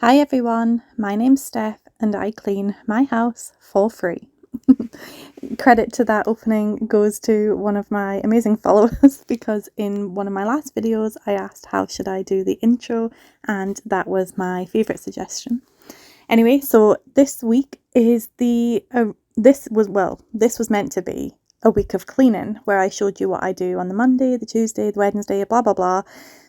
Hi everyone, my name's Steph and I clean my house for free. Credit to that opening goes to one of my amazing followers because in one of my last videos I asked how should I do the intro and that was my favourite suggestion. Anyway, so this week is this was meant to be a week of cleaning where I showed you what I do on the Monday, the Tuesday, the Wednesday, blah blah blah,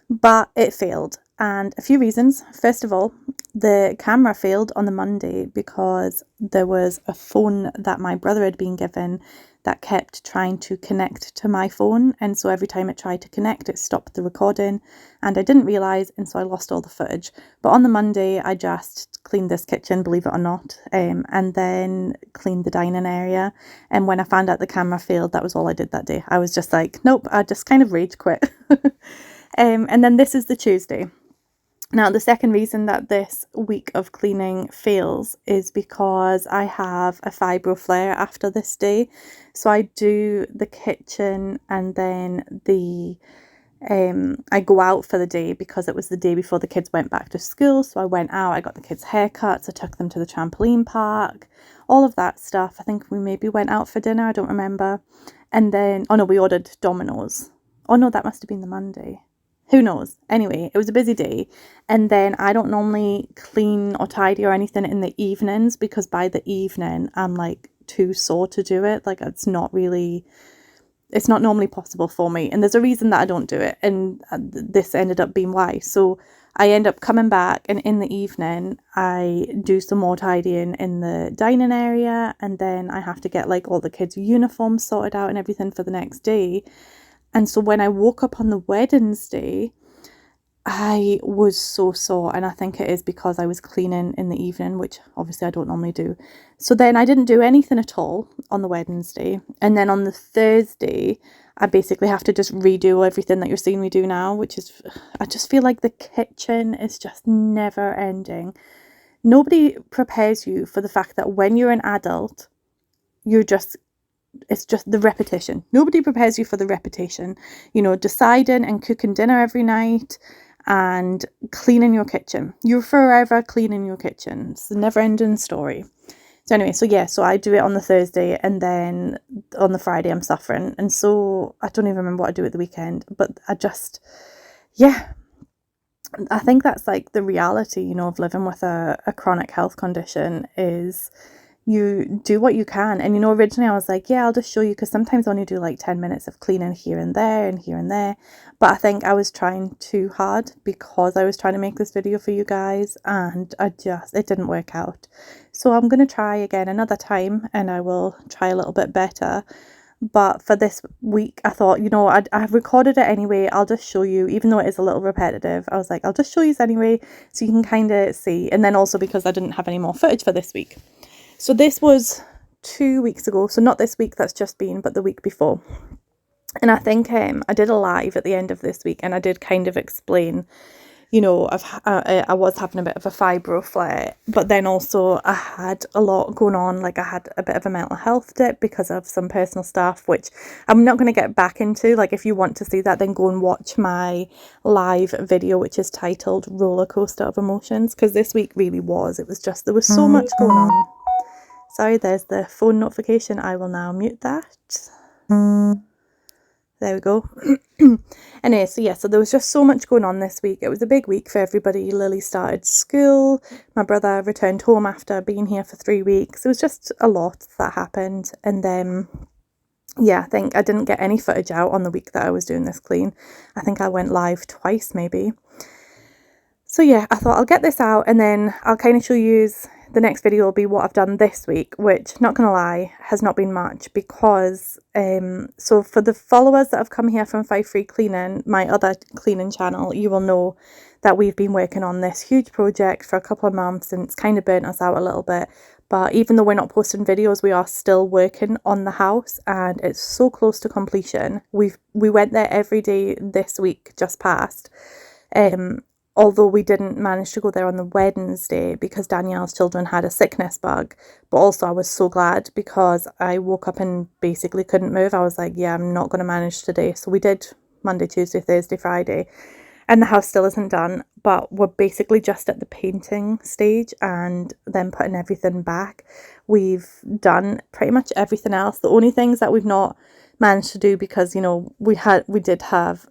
but it failed. And a few reasons. First of all, the camera failed on the Monday because there was a phone that my brother had been given that kept trying to connect to my phone. And so every time it tried to connect, it stopped the recording. And I didn't realise, and so I lost all the footage. But on the Monday, I just cleaned this kitchen, believe it or not, and then cleaned the dining area. And when I found out the camera failed, that was all I did that day. I was just like, nope, I just kind of rage quit. And then this is the Tuesday. Now, the second reason that this week of cleaning fails is because I have a fibro flare after this day. So I do the kitchen and then I go out for the day because it was the day before the kids went back to school. So I went out, I got the kids' haircuts, I took them to the trampoline park, all of that stuff. I think we maybe went out for dinner, I don't remember. And then, oh no, we ordered Domino's. Oh no, that must have been the Monday. Who knows? Anyway, it was a busy day. And then I don't normally clean or tidy or anything in the evenings because by the evening I'm like too sore to do it. Like it's not normally possible for me. And there's a reason that I don't do it. And this ended up being why. So I end up coming back and in the evening I do some more tidying in the dining area. And then I have to get like all the kids' uniforms sorted out and everything for the next day. And so when I woke up on the Wednesday, I was so sore, and I think it is because I was cleaning in the evening, which obviously I don't normally do. So then I didn't do anything at all on the Wednesday. And then on the Thursday, I basically have to just redo everything that you're seeing me do now, which is, I just feel like the kitchen is just never ending. Nobody prepares you for the fact that when you're an adult, it's just the repetition. Nobody prepares you for the repetition. You know, deciding and cooking dinner every night and cleaning your kitchen. You're forever cleaning your kitchen. It's a never-ending story. So anyway, so I do it on the Thursday and then on the Friday I'm suffering. And so I don't even remember what I do at the weekend. But I think that's like the reality, you know, of living with a chronic health condition is you do what you can. And, you know, originally I was like, yeah, I'll just show you because sometimes I only do like 10 minutes of cleaning here and there and here and there. But I think I was trying too hard because I was trying to make this video for you guys and it didn't work out. So I'm going to try again another time and I will try a little bit better. But for this week, I thought, you know, I've recorded it anyway. I'll just show you, even though it is a little repetitive. I was like, I'll just show you anyway so you can kind of see. And then also because I didn't have any more footage for this week. So this was 2 weeks ago. So not this week that's just been, but the week before. And I think I did a live at the end of this week and I did kind of explain, you know, I was having a bit of a fibro flare, but then also I had a lot going on. Like I had a bit of a mental health dip because of some personal stuff, which I'm not going to get back into. Like if you want to see that, then go and watch my live video, which is titled Roller Coaster of Emotions, because this week really was. It was just, there was so much going on. Sorry, there's the phone notification. I will now mute that. There we go. Anyway, so there was just so much going on this week. It was a big week for everybody. Lily started school. My brother returned home after being here for 3 weeks. It was just a lot that happened. And then, I think I didn't get any footage out on the week that I was doing this clean. I think I went live twice maybe. So I thought I'll get this out and then I'll kind of show you. The next video will be what I've done this week, which, not gonna lie, has not been much because, so for the followers that have come here from 5 Free Cleaning, my other cleaning channel, you will know that we've been working on this huge project for a couple of months and it's kind of burnt us out a little bit. But even though we're not posting videos, we are still working on the house and it's so close to completion. We went there every day this week just past. Although we didn't manage to go there on the Wednesday because Danielle's children had a sickness bug. But also I was so glad because I woke up and basically couldn't move. I was like, yeah, I'm not going to manage today. So we did Monday, Tuesday, Thursday, Friday. and the house still isn't done, but we're basically just at the painting stage and then putting everything back. We've done pretty much everything else. The only things that we've not managed to do, because, you know, we did have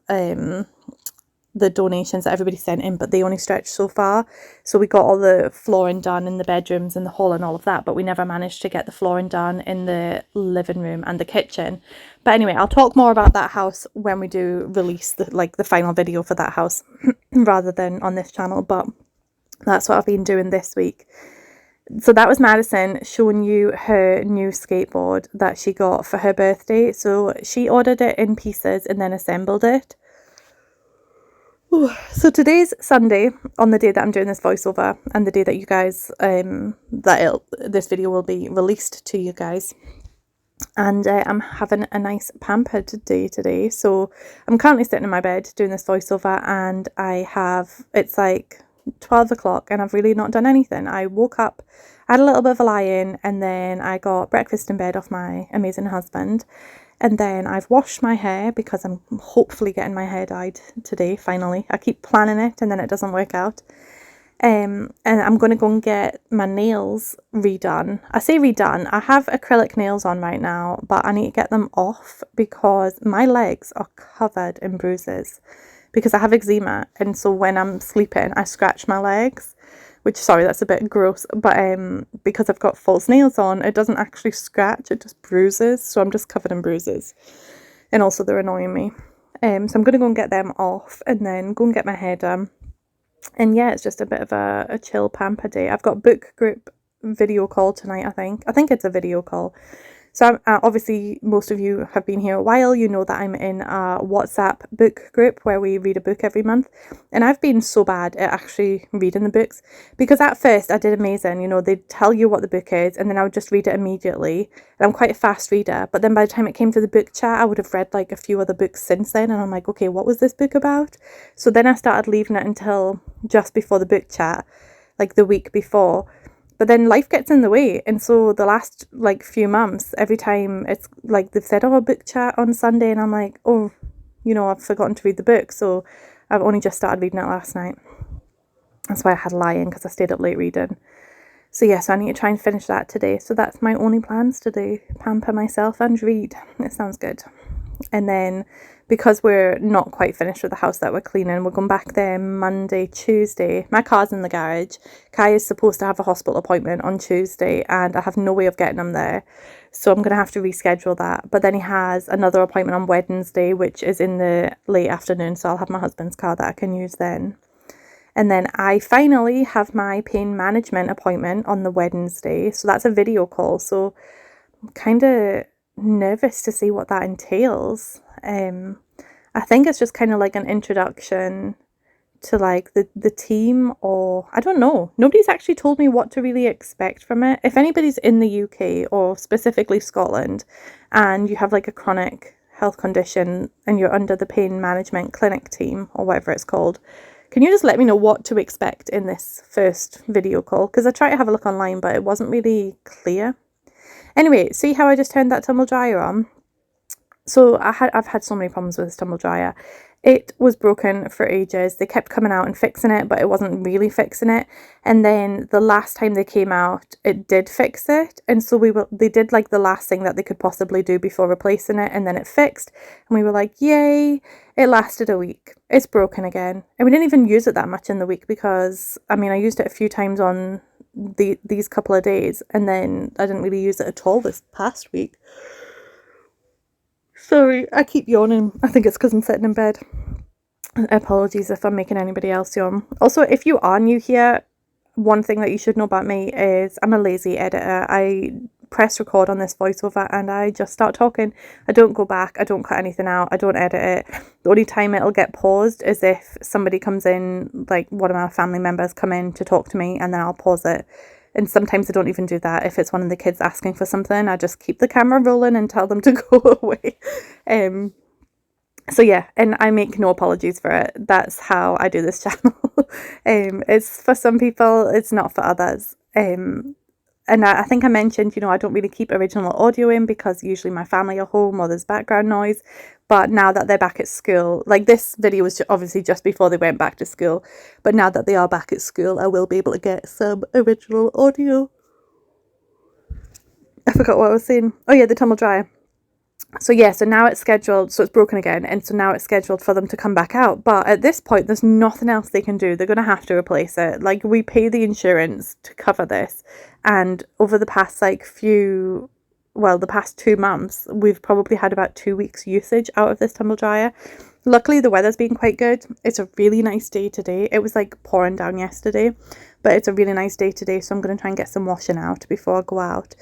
the donations that everybody sent in, but they only stretched so far. So we got all the flooring done in the bedrooms and the hall and all of that, but we never managed to get the flooring done in the living room and the kitchen. But anyway, I'll talk more about that house when we do release the final video for that house rather than on this channel. But that's what I've been doing this week. So that was Madison showing you her new skateboard that she got for her birthday. So she ordered it in pieces and then assembled it. So today's Sunday, on the day that I'm doing this voiceover, and the day that you guys, this video will be released to you guys. And I'm having a nice pampered day today. So I'm currently sitting in my bed doing this voiceover, and it's like 12 o'clock and I've really not done anything. I woke up, I had a little bit of a lie-in, and then I got breakfast in bed off my amazing husband. And then I've washed my hair because I'm hopefully getting my hair dyed today, finally. I keep planning it and then it doesn't work out. And I'm going to go and get my nails redone. I say redone, I have acrylic nails on right now, but I need to get them off because my legs are covered in bruises because I have eczema. And so when I'm sleeping, I scratch my legs. Which, sorry, that's a bit gross, but because I've got false nails on, it doesn't actually scratch, it just bruises, so I'm just covered in bruises, and also they're annoying me. So I'm going to go and get them off, and then go and get my hair done, and yeah, it's just a bit of a chill pamper day. I've got book group video call tonight, I think it's a video call. So obviously most of you have been here a while, you know that I'm in a WhatsApp book group where we read a book every month, and I've been so bad at actually reading the books because at first I did amazing, you know, they'd tell you what the book is and then I would just read it immediately, and I'm quite a fast reader, but then by the time it came to the book chat I would have read like a few other books since then, and I'm like, okay, what was this book about? So then I started leaving it until just before the book chat, like the week before. But then life gets in the way, and so the last like few months, every time it's like they've said, oh, a book chat on Sunday, and I'm like, oh, you know, I've forgotten to read the book, so I've only just started reading it last night. That's why I had a lie-in, because I stayed up late reading. So yeah, so I need to try and finish that today. So that's my only plans today, pamper myself and read. It sounds good. And then because we're not quite finished with the house that we're cleaning, we're going back there Monday, Tuesday. My car's in the garage. Kai is supposed to have a hospital appointment on Tuesday and I have no way of getting him there. So I'm going to have to reschedule that. But then he has another appointment on Wednesday, which is in the late afternoon. So I'll have my husband's car that I can use then. And then I finally have my pain management appointment on the Wednesday. So that's a video call. So I'm kind of nervous to see what that entails. I think it's just kind of like an introduction to like the team, or I don't know. Nobody's actually told me what to really expect from it. If anybody's in the UK or specifically Scotland and you have like a chronic health condition and you're under the pain management clinic team or whatever it's called, can you just let me know what to expect in this first video call? Because I tried to have a look online, but it wasn't really clear. Anyway, see how I just turned that tumble dryer on? So I've had so many problems with this tumble dryer. It was broken for ages. They kept coming out and fixing it, but it wasn't really fixing it. And then the last time they came out, it did fix it. And so they did like the last thing that they could possibly do before replacing it, and then it fixed. And we were like, yay, it lasted a week. It's broken again. And we didn't even use it that much in the week because, I mean, I used it a few times on these couple of days, and then I didn't really use it at all this past week. Sorry, I keep yawning. I think it's because I'm sitting in bed. Apologies if I'm making anybody else yawn. Also, if you are new here, one thing that you should know about me is I'm a lazy editor. I press record on this voiceover and I just start talking. I don't go back. I don't cut anything out. I don't edit it. The only time it'll get paused is if somebody comes in, like one of my family members come in to talk to me, and then I'll pause it. And sometimes I don't even do that. If it's one of the kids asking for something, I just keep the camera rolling and tell them to go away. So yeah, and I make no apologies for it. That's how I do this channel. It's for some people, it's not for others. And and I think I mentioned, I don't really keep original audio in because usually my family are home or there's background noise. But now that they're back at school, like this video was obviously just before they went back to school, but now that they are back at school, I will be able to get some original audio. I forgot what I was saying. Oh yeah, the tumble dryer. So yeah, so now it's scheduled, so it's broken again, and so now it's scheduled for them to come back out. But at this point, there's nothing else they can do. They're going to have to replace it. Like, we pay the insurance to cover this, and over the past the past 2 months, we've probably had about 2 weeks usage out of this tumble dryer. Luckily, the weather's been quite good. It's a really nice day today. It was like pouring down yesterday, but it's a really nice day today, so I'm going to try and get some washing out before I go out.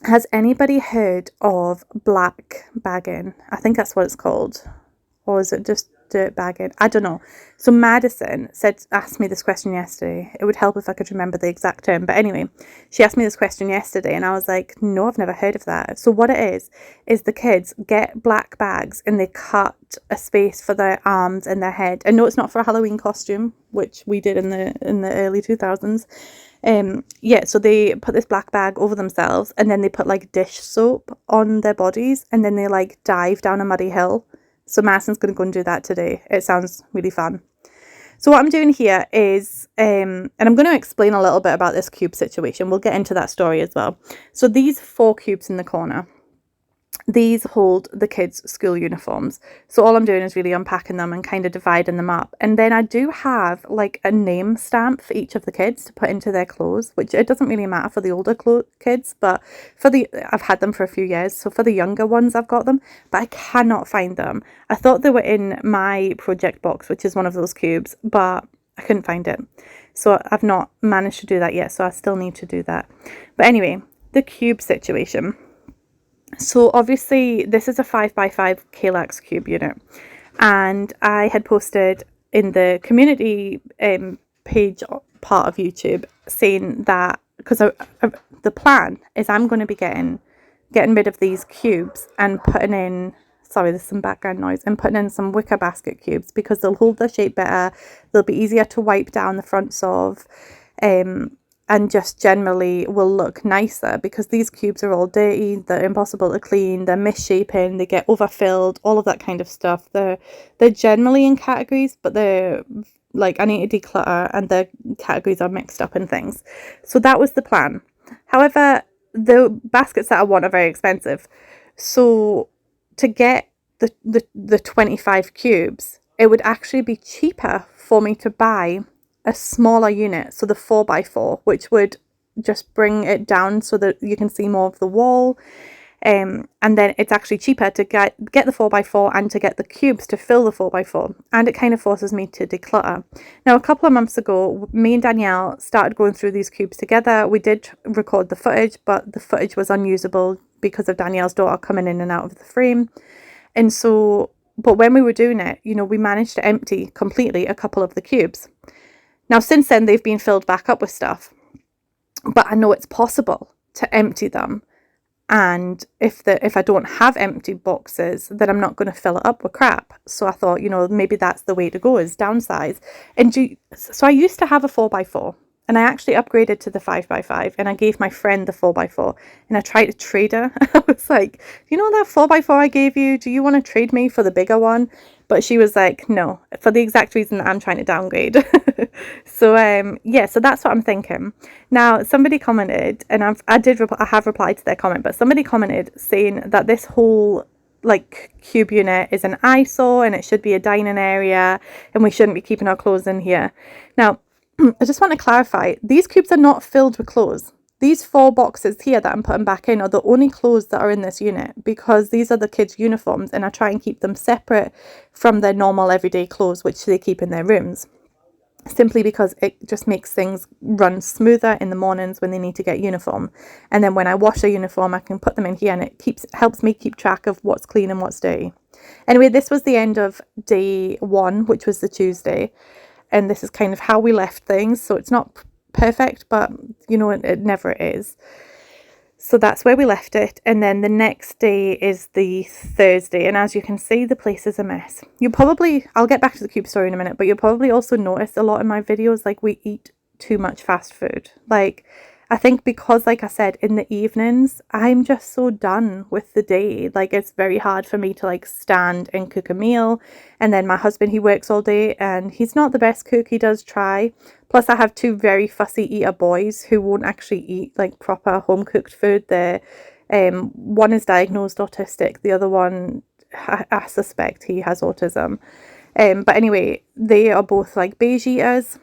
Has anybody heard of black bagging? I think that's what it's called. Or is it just dirt bagging? I don't know. So Madison asked me this question yesterday. It would help if I could remember the exact term. But anyway, she asked me this question yesterday and I was like, no, I've never heard of that. So what it is the kids get black bags and they cut a space for their arms and their head. And no, it's not for a Halloween costume, which we did in the early 2000s. So they put this black bag over themselves and then they put like dish soap on their bodies and then they like dive down a muddy hill. So Madison's going to go and do that today. It sounds really fun. So what I'm doing here is, and I'm going to explain a little bit about this cube situation. We'll get into that story as well. So these 4 cubes in the corner, these hold the kids' school uniforms. So all I'm doing is really unpacking them and kind of dividing them up. And then I do have like a name stamp for each of the kids to put into their clothes, which it doesn't really matter for the older kids, but I've had them for a few years. So for the younger ones, I've got them, but I cannot find them. I thought they were in my project box, which is one of those cubes, but I couldn't find it. So I've not managed to do that yet. So I still need to do that. But anyway, the cube situation. So obviously this is a 5x5 Kallax cube unit, and I had posted in the community page part of YouTube saying that because the plan is I'm going to be getting rid of these cubes and putting in, sorry, there's some background noise, and putting in some wicker basket cubes because they'll hold their shape better, they'll be easier to wipe down the fronts of, and just generally will look nicer because these cubes are all dirty, they're impossible to clean, they're misshapen, they get overfilled, all of that kind of stuff. They're generally in categories, but they're like, I need to declutter and the categories are mixed up and things. So that was the plan. However, the baskets that I want are very expensive. So to get the 25 cubes, it would actually be cheaper for me to buy a smaller unit, so the 4x4, which would just bring it down so that you can see more of the wall, and then it's actually cheaper to get the 4x4 and to get the cubes to fill the 4x4, and it kind of forces me to declutter. Now, a couple of months ago, me and Danielle started going through these cubes together. We did record the footage, but the footage was unusable because of Danielle's daughter coming in and out of the frame. And so, but when we were doing it, we managed to empty completely a couple of the cubes. Now, since then, they've been filled back up with stuff, but I know it's possible to empty them. And if I don't have empty boxes, then I'm not going to fill it up with crap. So I thought, maybe that's the way to go, is downsize. So I used to have a 4x4 and I actually upgraded to the 5x5 and I gave my friend the 4x4 and I tried to trade her. I was like, that 4x4 I gave you, do you want to trade me for the bigger one? But she was like, no, for the exact reason that I'm trying to downgrade. So so that's what I'm thinking. Now, somebody commented, and I have replied to their comment, but somebody commented saying that this whole like cube unit is an eyesore and it should be a dining area and we shouldn't be keeping our clothes in here. Now, I just want to clarify, these cubes are not filled with clothes. These 4 boxes here that I'm putting back in are the only clothes that are in this unit because these are the kids' uniforms and I try and keep them separate from their normal everyday clothes, which they keep in their rooms. Simply because it just makes things run smoother in the mornings when they need to get uniform. And then when I wash a uniform, I can put them in here and it helps me keep track of what's clean and what's dirty. Anyway, this was the end of day 1, which was the Tuesday. And this is kind of how we left things. So it's not perfect, but it never is. So that's where we left it. And then the next day is the Thursday. And as you can see, the place is a mess. I'll get back to the cube story in a minute, but you'll probably also notice a lot in my videos, like we eat too much fast food. Like I think because, like I said, in the evenings, I'm just so done with the day. Like, it's very hard for me to like stand and cook a meal. And then my husband, he works all day and he's not the best cook. He does try. Plus, I have two very fussy eater boys who won't actually eat like proper home cooked food. One is diagnosed autistic. The other one, I suspect he has autism. But anyway, they are both like beige eaters.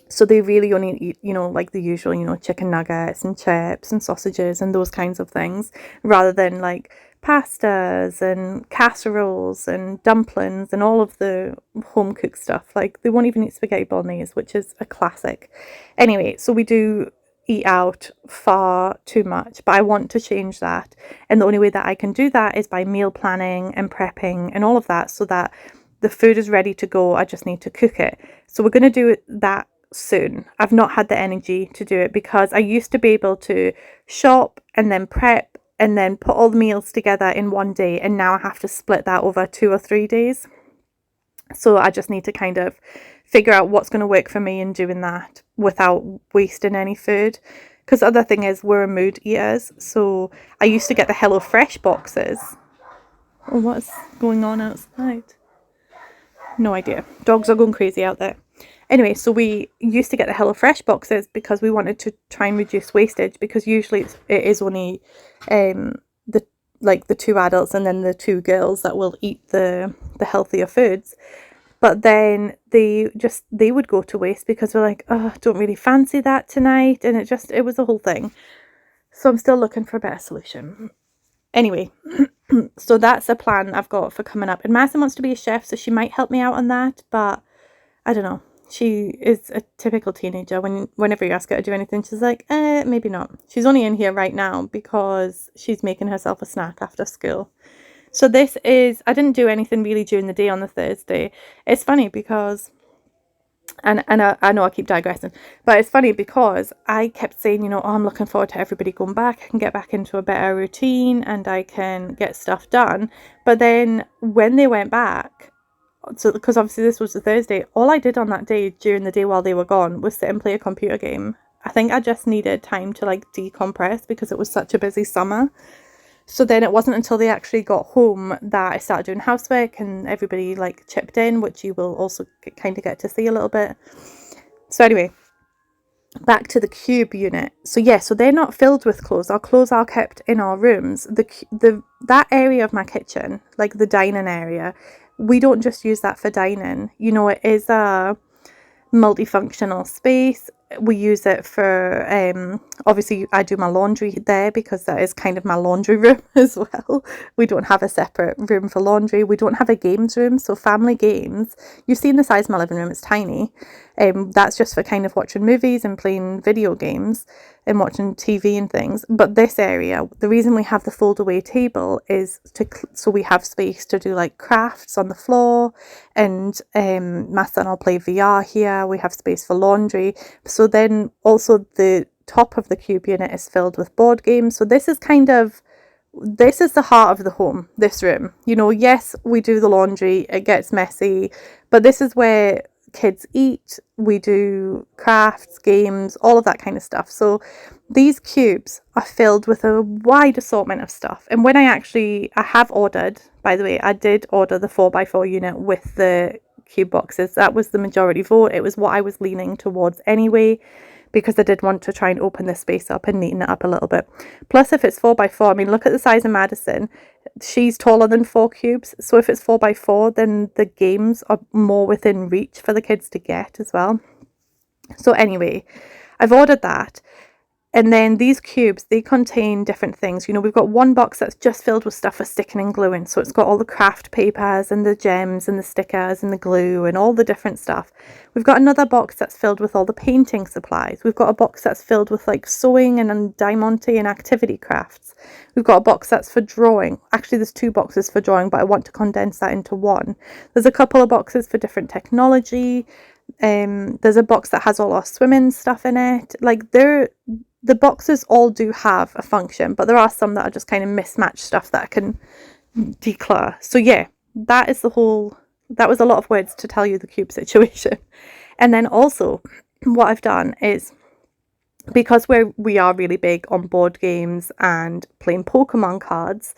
So they really only eat, like the usual, chicken nuggets and chips and sausages and those kinds of things, rather than like pastas and casseroles and dumplings and all of the home cooked stuff. Like they won't even eat spaghetti bolognese, which is a classic. Anyway, so we do eat out far too much, but I want to change that. And the only way that I can do that is by meal planning and prepping and all of that, so that the food is ready to go. I just need to cook it. So we're going to do that soon. I've not had the energy to do it because I used to be able to shop and then prep and then put all the meals together in one day, and now I have to split that over 2 or 3 days. So I just need to kind of figure out what's going to work for me in doing that without wasting any food. Because the other thing is, we're mood eaters. So I used to get the HelloFresh boxes. Oh, what's going on outside? No idea. Dogs are going crazy out there. Anyway, so we used to get the HelloFresh boxes because we wanted to try and reduce wastage, because usually it is only the two adults and then the two girls that will eat the healthier foods. But then they would go to waste because we're like, oh, don't really fancy that tonight. And it was a whole thing. So I'm still looking for a better solution. Anyway, so that's a plan I've got for coming up. And Madison wants to be a chef, so she might help me out on that. But I don't know. She is a typical teenager. Whenever you ask her to do anything, she's like, maybe not. She's only in here right now because she's making herself a snack after school. So I didn't do anything really during the day on the Thursday. It's funny because, and I know I keep digressing, but it's funny because I kept saying, I'm looking forward to everybody going back. I can get back into a better routine and I can get stuff done. But then when they went back, so because obviously this was the Thursday, all I did on that day during the day while they were gone was sit and play a computer game. I think I just needed time to like decompress because it was such a busy summer. So then it wasn't until they actually got home that I started doing housework and everybody like chipped in, which you will also kind of get to see a little bit. So anyway, back to the cube unit. So yeah, so they're not filled with clothes. Our clothes are kept in our rooms. That area of my kitchen, like the dining area, we don't just use that for dining. It is a multifunctional space. We use it for obviously I do my laundry there because that is kind of my laundry room as well. We don't have a separate room for laundry. We don't have a games room, so family games, you've seen the size of my living room, it's tiny. That's just for kind of watching movies and playing video games and watching TV and things. But this area, the reason we have the fold away table is so we have space to do like crafts on the floor, and my son will play VR here. We have space for laundry. So then also the top of the cube unit is filled with board games. So this is the heart of the home, this room. Yes, we do the laundry, it gets messy, but this is where kids eat, we do crafts, games, all of that kind of stuff. So these cubes are filled with a wide assortment of stuff. And when I have ordered, by the way, I did order the 4x4 unit with the cube boxes. That was the majority vote. It was what I was leaning towards anyway, because I did want to try and open this space up and neaten it up a little bit. Plus, if it's 4x4, I mean, look at the size of Madison. She's taller than 4 cubes. So if it's 4x4, then the games are more within reach for the kids to get as well. So anyway, I've ordered that. And then these cubes, they contain different things. We've got one box that's just filled with stuff for sticking and gluing. So it's got all the craft papers and the gems and the stickers and the glue and all the different stuff. We've got another box that's filled with all the painting supplies. We've got a box that's filled with like sewing and diamante and activity crafts. We've got a box that's for drawing. Actually, there's 2 boxes for drawing, but I want to condense that into one. There's a couple of boxes for different technology. There's a box that has all our swimming stuff in it. Like the boxes all do have a function, but there are some that are just kind of mismatched stuff that I can declutter. So yeah, that was a lot of words to tell you the cube situation. And then also what I've done is because we are really big on board games and playing Pokemon cards,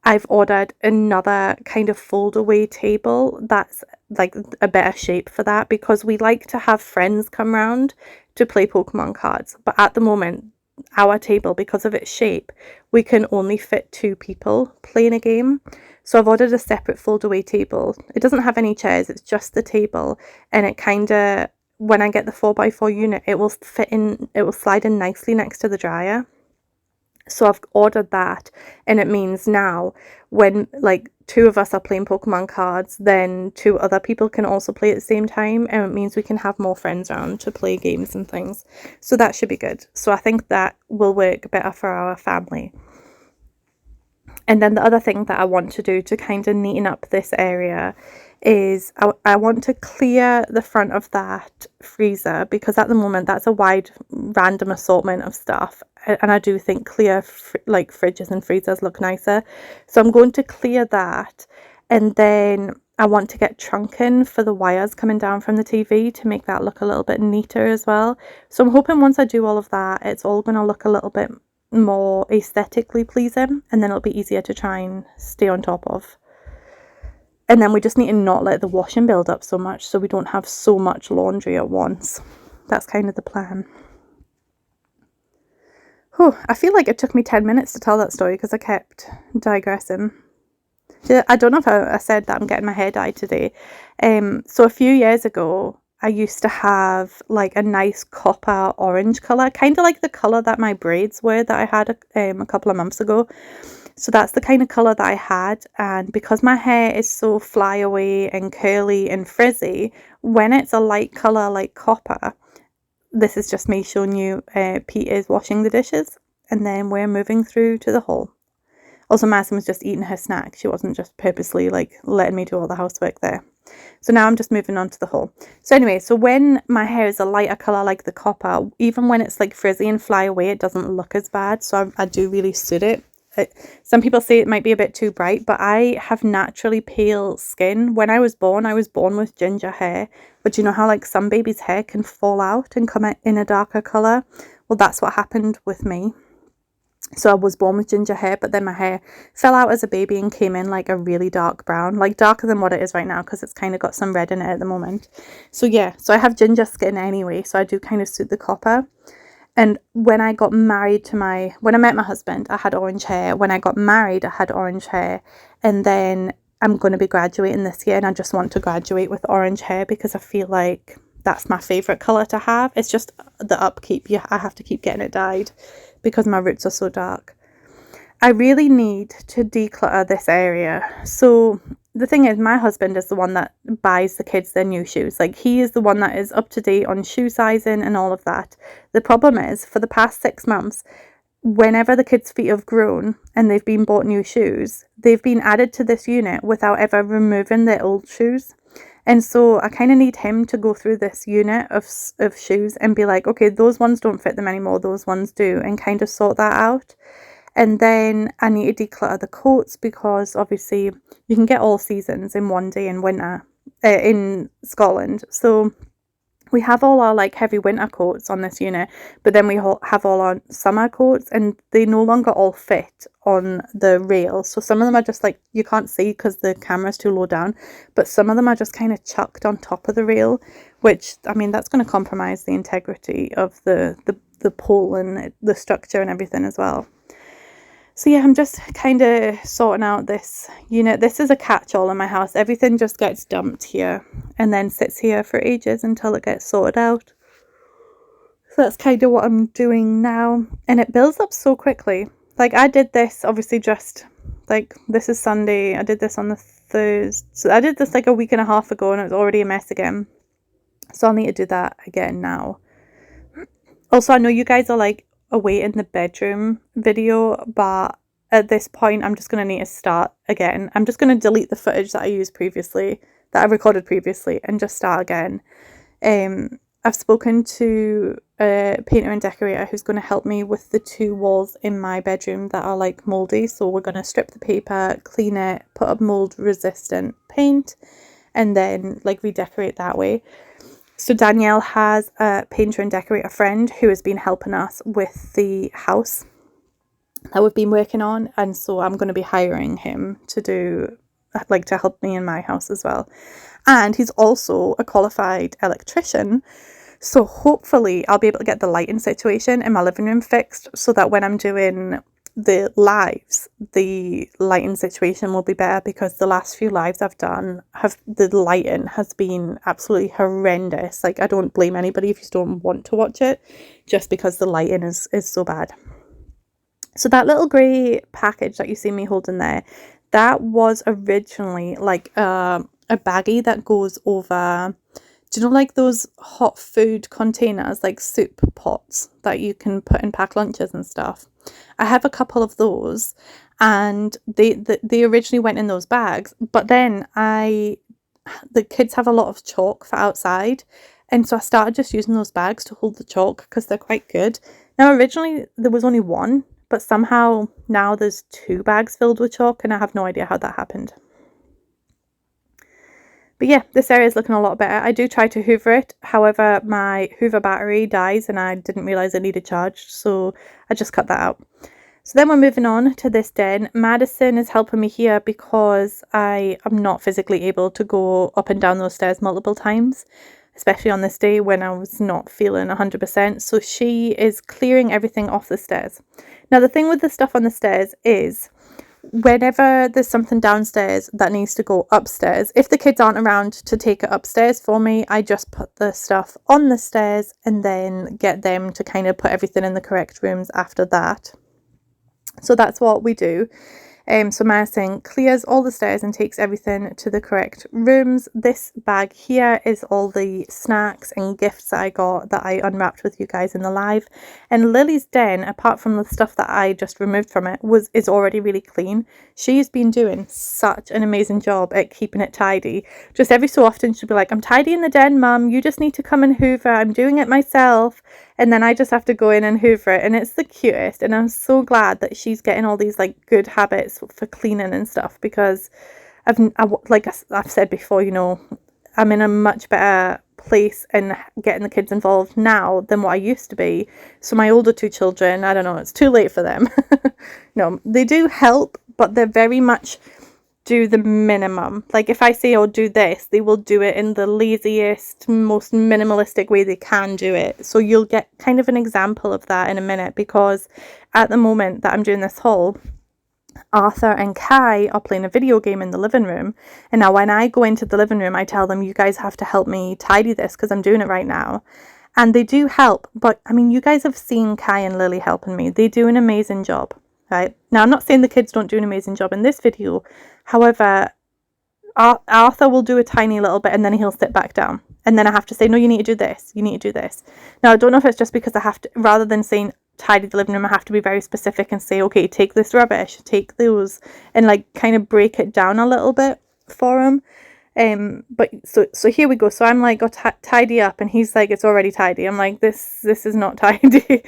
I've ordered another kind of fold away table that's like a better shape for that, because we like to have friends come round to play Pokemon cards. But at the moment, our table, because of its shape, we can only fit 2 people playing a game. So I've ordered a separate fold away table. It doesn't have any chairs, it's just the table. And it kind of, when I get the 4x4 unit, it will fit in, it will slide in nicely next to the dryer. So I've ordered that, and it means now when like 2 of us are playing Pokemon cards, then 2 other people can also play at the same time, and it means we can have more friends around to play games and things. So that should be good. So I think that will work better for our family. And then the other thing that I want to do to kind of neaten up this area is I want to clear the front of that freezer, because at the moment that's a wide random assortment of stuff, and I do think clear like fridges and freezers look nicer. So I'm going to clear that, and then I want to get trunking for the wires coming down from the TV to make that look a little bit neater as well. So I'm hoping once I do all of that, it's all going to look a little bit more aesthetically pleasing, and then it'll be easier to try and stay on top of. And then we just need to not let the washing build up so much, so we don't have so much laundry at once. That's kind of the plan. Whew, I feel like it took me 10 minutes to tell that story because I kept digressing. I don't know if I said that I'm getting my hair dyed today. So a few years ago, I used to have like a nice copper orange colour, kind of like the colour that my braids were that I had a couple of months ago. So that's the kind of colour that I had, and because my hair is so flyaway and curly and frizzy, when it's a light colour like copper, this is just me showing you Pete is washing the dishes, and then we're moving through to the hall. Also, Madison was just eating her snack. She wasn't just purposely like letting me do all the housework there. So now I'm just moving on to the hall. So anyway, so when my hair is a lighter colour like the copper, even when it's like frizzy and fly away, it doesn't look as bad. So I do really suit it. Some people say it might be a bit too bright, but I have naturally pale skin. When I was born with ginger hair. But you know how like some babies' hair can fall out and come in a darker colour? Well, that's what happened with me. So I was born with ginger hair, but then my hair fell out as a baby and came in like a really dark brown, like darker than what it is right now, because it's kind of got some red in it at the moment. So yeah, so I have ginger skin anyway, so I do kind of suit the copper. And when I got married when I met my husband, I had orange hair. When I got married, I had orange hair. And then I'm going to be graduating this year, and I just want to graduate with orange hair because I feel like that's my favourite colour to have. It's just the upkeep. I have to keep getting it dyed because my roots are so dark. I really need to declutter this area. So the thing is, my husband is the one that buys the kids their new shoes. Like, he is the one that is up to date on shoe sizing and all of that. The problem is, for the past 6 months, whenever the kids' feet have grown and they've been bought new shoes, they've been added to this unit without ever removing their old shoes. And so I kind of need him to go through this unit of shoes and be like, okay, those ones don't fit them anymore, those ones do, and kind of sort that out. And then I need to declutter the coats, because obviously you can get all seasons in one day in winter in Scotland. So we have all our like heavy winter coats on this unit, but then we have all our summer coats, and they no longer all fit on the rail. So some of them are just like, you can't see because the camera's too low down, but some of them are just kind of chucked on top of the rail, which, I mean, that's going to compromise the integrity of the pole and the structure and everything as well. So yeah, I'm just kind of sorting out this unit. This is a catch-all in my house. Everything just gets dumped here and then sits here for ages until it gets sorted out. So that's kind of what I'm doing now. And it builds up so quickly. Like, I did this obviously just like, this is Sunday. I did this on the Thursday. So I did this like a week and a half ago, and it was already a mess again. So I'll need to do that again now. Also, I know you guys are like away in the bedroom video, but at this point I'm just going to need to start again. I'm just going to delete the footage that I recorded previously, and just start again. I've spoken to a painter and decorator who's going to help me with the 2 walls in my bedroom that are like mouldy. So we're going to strip the paper, clean it, put up mould resistant paint, and then like redecorate that way. So Danielle has a painter and decorator friend who has been helping us with the house that we've been working on, and so I'm going to be hiring him to do, like, to help me in my house as well. And he's also a qualified electrician, so hopefully I'll be able to get the lighting situation in my living room fixed so that when I'm doing the lives, the lighting situation will be better, because the last few lives I've done, the lighting has been absolutely horrendous. Like, I don't blame anybody if you don't want to watch it, just because the lighting is so bad. So that little grey package that you see me holding there, that was originally like a baggie that goes over, do you know, like those hot food containers, like soup pots that you can put in pack lunches and stuff? I have a couple of those, and they originally went in those bags, but then the kids have a lot of chalk for outside, and so I started just using those bags to hold the chalk because they're quite good. Now, originally there was only one, but somehow now there's 2 bags filled with chalk, and I have no idea how that happened. But yeah, this area is looking a lot better. I do try to hoover it. However, my hoover battery dies and I didn't realise it needed charged, so I just cut that out. So then we're moving on to this den. Madison is helping me here because I am not physically able to go up and down those stairs multiple times, especially on this day when I was not feeling 100%. So she is clearing everything off the stairs. Now, the thing with the stuff on the stairs is, whenever there's something downstairs that needs to go upstairs, if the kids aren't around to take it upstairs for me, I just put the stuff on the stairs and then get them to kind of put everything in the correct rooms after that. So that's what we do. So Madison clears all the stairs and takes everything to the correct rooms. This bag here is all the snacks and gifts that I got that I unwrapped with you guys in the live. And Lily's den, apart from the stuff that I just removed from it, is already really clean. She's been doing such an amazing job at keeping it tidy. Just every so often she'll be like, I'm tidying the den, Mum, you just need to come and hoover, I'm doing it myself. And then I just have to go in and hoover it, and it's the cutest. And I'm so glad that she's getting all these like good habits for cleaning and stuff, because like I've said before, you know, I'm in a much better place in getting the kids involved now than what I used to be. So my older 2 children, I don't know, it's too late for them. No, they do help, but they're very much do the minimum. Like, if I say, oh, do this, they will do it in the laziest, most minimalistic way they can do it. So you'll get kind of an example of that in a minute, because at the moment that I'm doing this haul, Arthur and Kai are playing a video game in the living room. And now when I go into the living room, I tell them, you guys have to help me tidy this because I'm doing it right now. And they do help. But I mean, you guys have seen Kai and Lily helping me. They do an amazing job. Right? Now, I'm not saying the kids don't do an amazing job in this video. However, Arthur will do a tiny little bit and then he'll sit back down. And then I have to say, no, you need to do this. You need to do this. Now, I don't know if it's just because I have to, rather than saying tidy the living room, I have to be very specific and say, okay, take this rubbish, take those, and like kind of break it down a little bit for him. But so here we go. So I'm like, tidy up, and he's like, it's already tidy. I'm like, this is not tidy.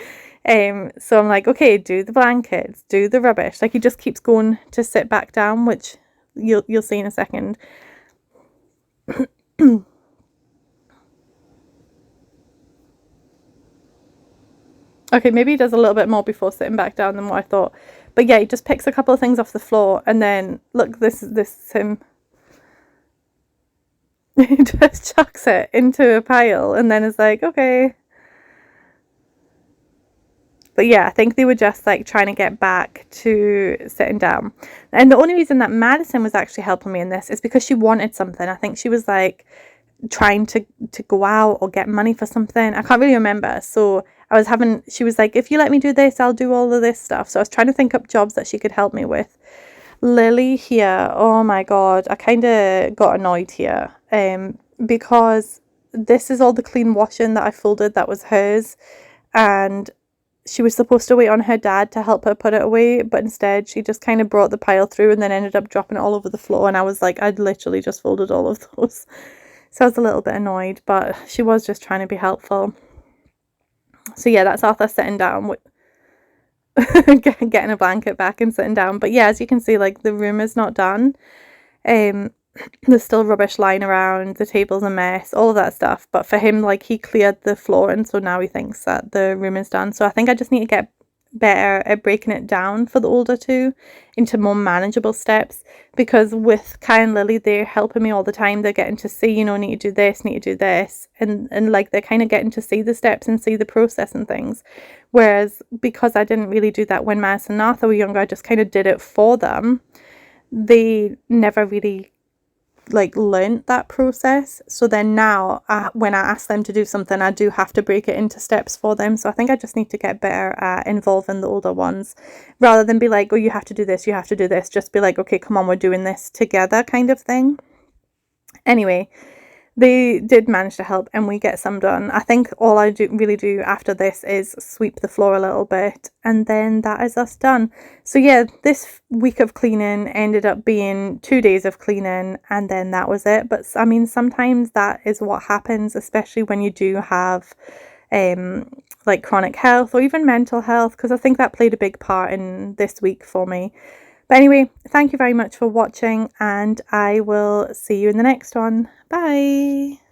So I'm like, okay, do the blankets, do the rubbish. Like, he just keeps going to sit back down, which you'll see in a second. Okay, maybe he does a little bit more before sitting back down than what I thought. But yeah, he just picks a couple of things off the floor, and then look, this is him. He just chucks it into a pile and then is like, okay. But yeah, I think they were just like trying to get back to sitting down. And the only reason that Madison was actually helping me in this is because she wanted something. I think she was like trying to go out or get money for something. I can't really remember. So she was like, if you let me do this, I'll do all of this stuff. So I was trying to think up jobs that she could help me with. Lily here, oh my God, I kind of got annoyed here because this is all the clean washing that I folded that was hers, and she was supposed to wait on her dad to help her put it away, but instead she just kind of brought the pile through and then ended up dropping it all over the floor, and I was like, I'd literally just folded all of those. So I was a little bit annoyed, but she was just trying to be helpful. So yeah, that's Arthur sitting down with getting a blanket back and sitting down. But yeah, as you can see, like, the room is not done. there's still rubbish lying around, the table's a mess, all of that stuff. But for him, like, he cleared the floor, and so now he thinks that the room is done. So I think I just need to get better at breaking it down for the older two into more manageable steps, because with Kai and Lily, they're helping me all the time. They're getting to see, you know, need to do this, need to do this, and like they're kind of getting to see the steps and see the process and things. Whereas because I didn't really do that when Madison and Arthur were younger, I just kind of did it for them. They never really like learned that process. So then now when I ask them to do something, I do have to break it into steps for them. So I think I just need to get better at involving the older ones, rather than be like, oh, you have to do this, you have to do this. Just be like, okay, come on, we're doing this together, kind of thing. Anyway, they did manage to help, and we get some done. I think all I really do after this is sweep the floor a little bit, and then that is us done. So yeah, this week of cleaning ended up being 2 days of cleaning, and then that was it. But I mean, sometimes that is what happens, especially when you do have like chronic health or even mental health, because I think that played a big part in this week for me. But anyway, thank you very much for watching, and I will see you in the next one. Bye.